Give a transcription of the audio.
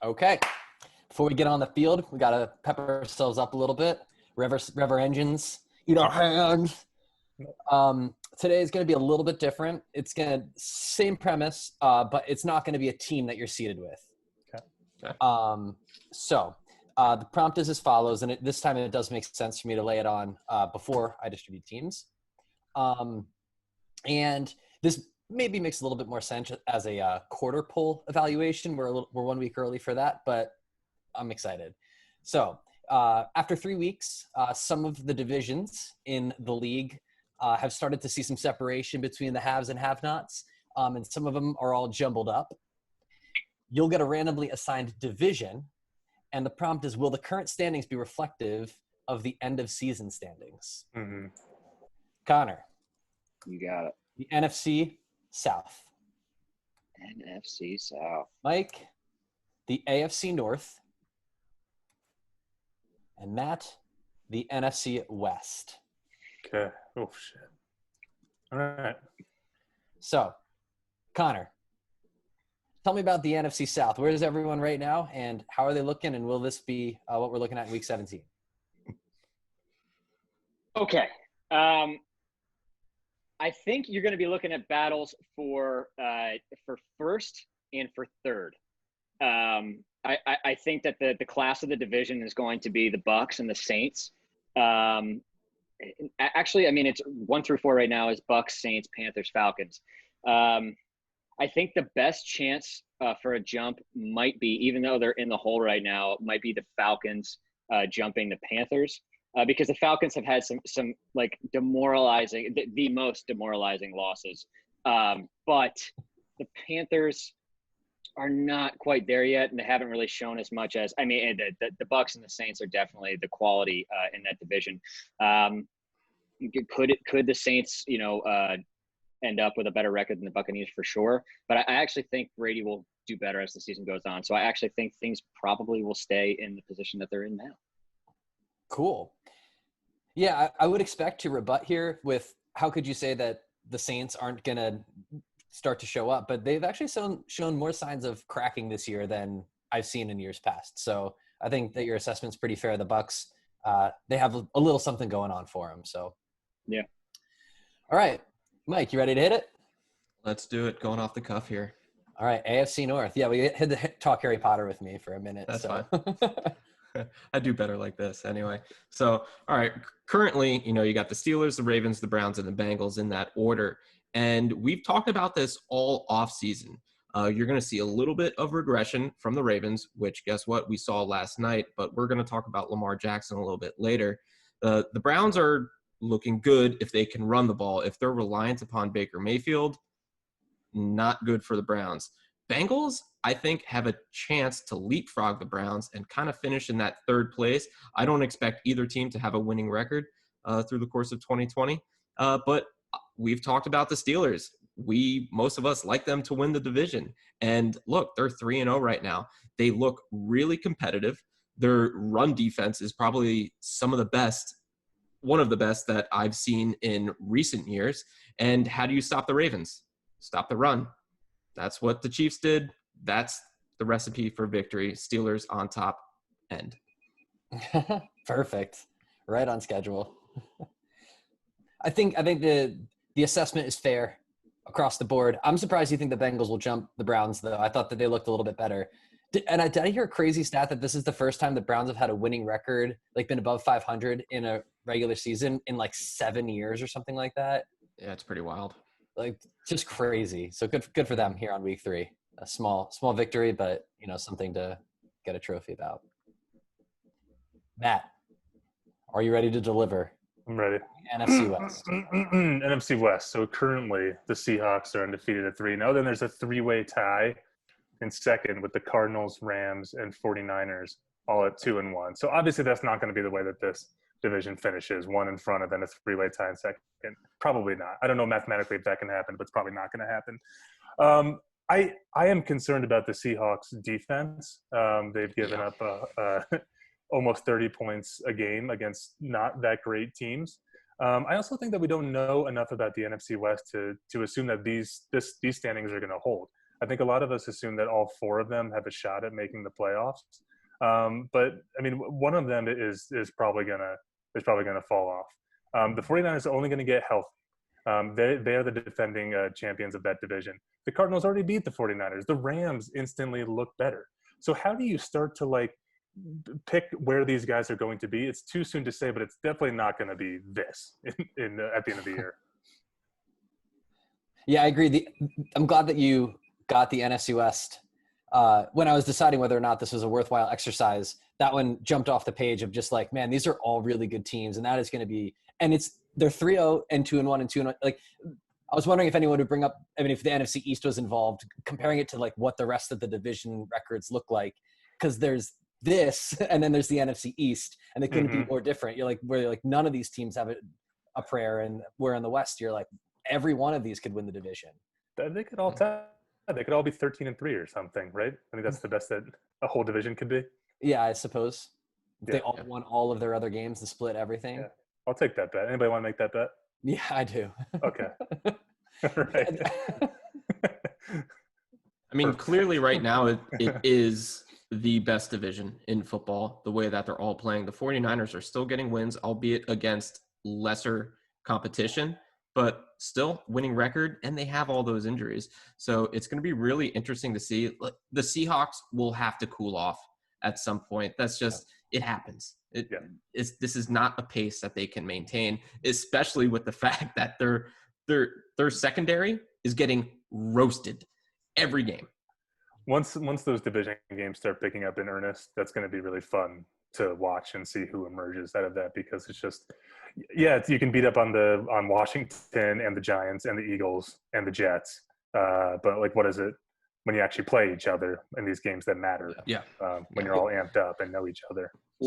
Okay. Before we get on the field, we got to pepper ourselves up a little bit. Rever engines, eat our hands. Today is going to be a little bit different. It's going to same premise, but it's not going to be a team that you're seated with. Okay. The prompt is as follows, and this time it does make sense for me to lay it on before I distribute teams. And this maybe makes a little bit more sense as a quarter poll evaluation. We're 1 week early for that, but I'm excited. So after 3 weeks, some of the divisions in the league have started to see some separation between the haves and have-nots, and some of them are all jumbled up. You'll get a randomly assigned division, and the prompt is, will the current standings be reflective of the end of season standings? Mm-hmm. Connor. You got it. The NFC South. NFC South. Mike, the AFC North. And Matt, the NFC West. Okay. Oh, shit. All right. So, Connor, tell me about the NFC South. Where is everyone right now, and how are they looking, and will this be what we're looking at in Week 17? Okay. I think you're going to be looking at battles for first and for third. I think that the class of the division is going to be the Bucs and the Saints. Actually, I mean, it's 1 through 4 right now is Bucs, Saints, Panthers, Falcons. I think the best chance for a jump might be, even though they're in the hole right now, might be the Falcons jumping the Panthers. Because the Falcons have had some like demoralizing, the most demoralizing losses. But the Panthers are not quite there yet, and they haven't really shown as much as, I mean, the Bucs and the Saints are definitely the quality in that division. Could the Saints, end up with a better record than the Buccaneers for sure? But I actually think Brady will do better as the season goes on. So I actually think things probably will stay in the position that they're in now. Cool. Yeah, I would expect to rebut here with, how could you say that the Saints aren't going to start to show up? But they've actually shown more signs of cracking this year than I've seen in years past. So I think that your assessment's pretty fair. The Bucs, they have a little something going on for them. So yeah. All right, Mike, you ready to hit it? Let's do it. Going off the cuff here. All right, AFC North. Yeah, we had to talk Harry Potter with me for a minute. That's fine. I do better like this anyway. So, all right, currently, you got the Steelers, the Ravens, the Browns, and the Bengals in that order. And we've talked about this all off season. You're going to see a little bit of regression from the Ravens, which guess what? We saw last night, but we're going to talk about Lamar Jackson a little bit later. The Browns are looking good if they can run the ball. If they're reliant upon Baker Mayfield, not good for the Browns. Bengals, I think, have a chance to leapfrog the Browns and kind of finish in that third place. I don't expect either team to have a winning record through the course of 2020. But we've talked about the Steelers. Most of us like them to win the division. And look, they're 3-0 right now. They look really competitive. Their run defense is probably one of the best that I've seen in recent years. And how do you stop the Ravens? Stop the run. That's what the Chiefs did. That's the recipe for victory. Steelers on top. End. Perfect. Right on schedule. I think the assessment is fair across the board. I'm surprised you think the Bengals will jump the Browns, though. I thought that they looked a little bit better. Did I hear a crazy stat that this is the first time the Browns have had a winning record, like been above 500 in a regular season in like 7 years or something like that? Yeah, it's pretty wild. Like, just crazy. So good for them here on week 3. A small victory, but something to get a trophy about. Matt, are you ready to deliver? I'm ready. NFC West. NFC West. So currently the Seahawks are undefeated at 3-0. Then there's a 3-way tie in second with the Cardinals, Rams, and 49ers all at 2-1. So obviously that's not going to be the way that this division finishes, one in front and then a 3-way tie in second. Probably not. I don't know mathematically if that can happen, but it's probably not going to happen. I am concerned about the Seahawks defense. They've given up almost 30 points a game against not that great teams. I also think that we don't know enough about the NFC West to assume that these standings are going to hold. I think a lot of us assume that all 4 of them have a shot at making the playoffs. But I mean, one of them is probably gonna fall off. The 49ers are only going to get healthy. They are the defending champions of that division. The Cardinals already beat the 49ers. The Rams instantly look better. So how do you start to like pick where these guys are going to be? It's too soon to say, but it's definitely not going to be this at the end of the year. Yeah, I agree. I'm glad that you got the NFC West. When I was deciding whether or not this was a worthwhile exercise, that one jumped off the page of just like, man, these are all really good teams, and that is going to be. And they're 3-0 and 2-1 and 2-1. Like, I was wondering if anyone would bring up. I mean, if the NFC East was involved, comparing it to like what the rest of the division records look like, because there's this, and then there's the NFC East, and they couldn't be more different. You're like, where like none of these teams have a prayer, and where in the West, you're like, every one of these could win the division. They could all tie. They could all be 13-3 or something, right? I think that's the best that a whole division could be. Yeah, I suppose. Yeah. They all won all of their other games to split everything. Yeah. I'll take that bet. Anybody want to make that bet? Yeah, I do. Okay. All right. I mean, clearly right now it is the best division in football, the way that they're all playing. The 49ers are still getting wins, albeit against lesser competition, but still winning record, and they have all those injuries. So it's going to be really interesting to see. The Seahawks will have to cool off at some point. That's just, it happens. This is not a pace that they can maintain, especially with the fact that their secondary is getting roasted every game. Once those division games start picking up in earnest, that's going to be really fun to watch and see who emerges out of that, because it's just, you can beat up on Washington and the Giants and the Eagles and the Jets, but like, what is it when you actually play each other in these games that matter? Yeah. When you're all amped up and know each other.